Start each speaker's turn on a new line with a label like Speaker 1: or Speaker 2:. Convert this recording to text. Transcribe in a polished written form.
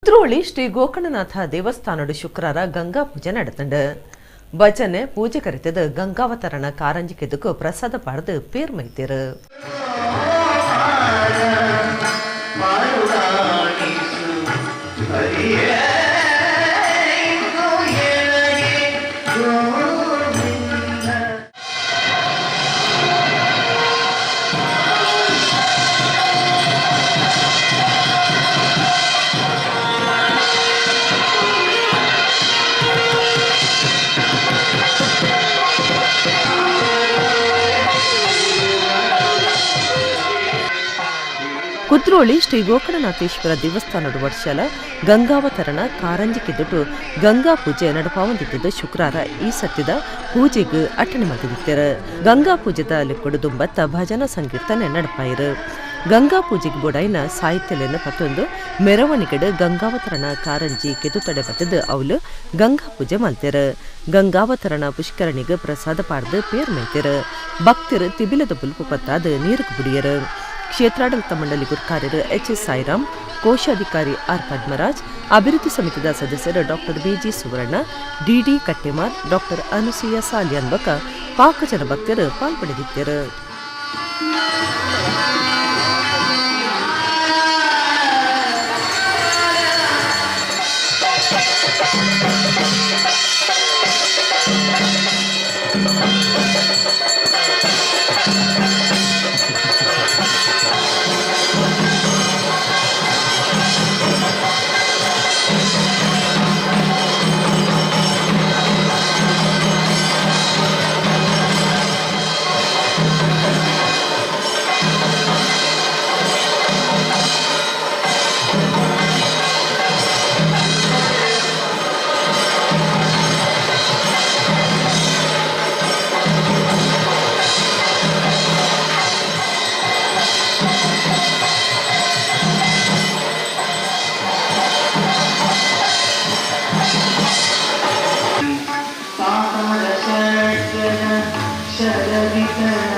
Speaker 1: ಕುದ್ರೋಳಿ ಶ್ರೀ ಗೋಕರ್ಣನಾಥ ದೇವಸ್ಥಾನದ ಶುಕ್ರವಾರ ಗಂಗಾ ಪೂಜೆ ನಡೆತಂಡು ಭಜನೆ ಪೂಜೆ ಕರಿತದ ಗಂಗಾವತರಣ ಕಾರಂಜಿ ಕೆದಕು ಪ್ರಸಾದ ಪಾಡ್ದು ಪೇರ್ ಮೈತೀರು. ಕುದ್ರೋಳಿ ಶ್ರೀ ಗೋಕರ್ಣನಾಥೇಶ್ವರ ದೇವಸ್ಥಾನದ ವರ್ಷಲ ಗಂಗಾವತರಣ ಕಾರಂಜಿ ಕೆದಟು ಗಂಗಾ ಪೂಜೆ ನಡಪಾವಂದಿದ್ದು ಶುಕ್ರವಾರ ಈ ಸತ್ಯದ ಪೂಜೆಗೆ ಅಟಣೆ ಮಾಡಿದಿದ್ದಾರೆ. ಗಂಗಾ ಪೂಜೆದ ಲೆಕ್ಕೊಡುದುಂಬತ್ತ ಭಜನಾ ಸಂಕೀರ್ತನೆ ನಡಪಾಯಿರು. ಗಂಗಾ ಪೂಜೆಗೆ ಬೋಡಾಯಿನ ಸಾಹಿತ್ಯಲೆಯನ್ನು ಪತ್ತೊಂದು ಮೆರವಣಿಗೆ ಗಂಗಾವತರಣ ಕಾರಂಜಿ ಕೆದುತಡೆ ಬತ್ತದ ಅವಳು ಗಂಗಾ ಪೂಜೆ ಮಾಡ್ತಾರೆ. ಗಂಗಾವತರಣ ಪುಷ್ಕರಣಿಗೆ ಪ್ರಸಾದ ಪಾಡ್ದು ಪೇರ್ ಮೈತಾರೆ. ಭಕ್ತರು ತಿಬಿಲದ ಬುಲ್ಪು ಪತ್ತಾದ ನೀರಿಗೆ ಬುಡಿಯರು. ಕ್ಷೇತ್ರಾಡಳಿತ ಮಂಡಳಿ ಗುರ್ಕಾರ್ಯರು ಎಚ್.ಎಸ್. ಸಾಯಿರಾಮ್, ಕೋಶಾಧಿಕಾರಿ ಆರ್. ಪದ್ಮರಾಜ್, ಅಭಿವೃದ್ಧಿ ಸಮಿತಿಯ ಸದಸ್ಯರು ಡಾಕ್ಟರ್ ಬಿ.ಜಿ. ಸುವರ್ಣ, ಡಿ.ಡಿ. ಕಟ್ಟೆಮಾರ್, ಡಾಕ್ಟರ್ ಅನುಸೂಯ ಸಾಲಿಯಾನ್ ಬಕ ಪಾಕಜನ ಭಕ್ತರು ಪಾಲ್ಪಡೆದಿದ್ದರು. Shall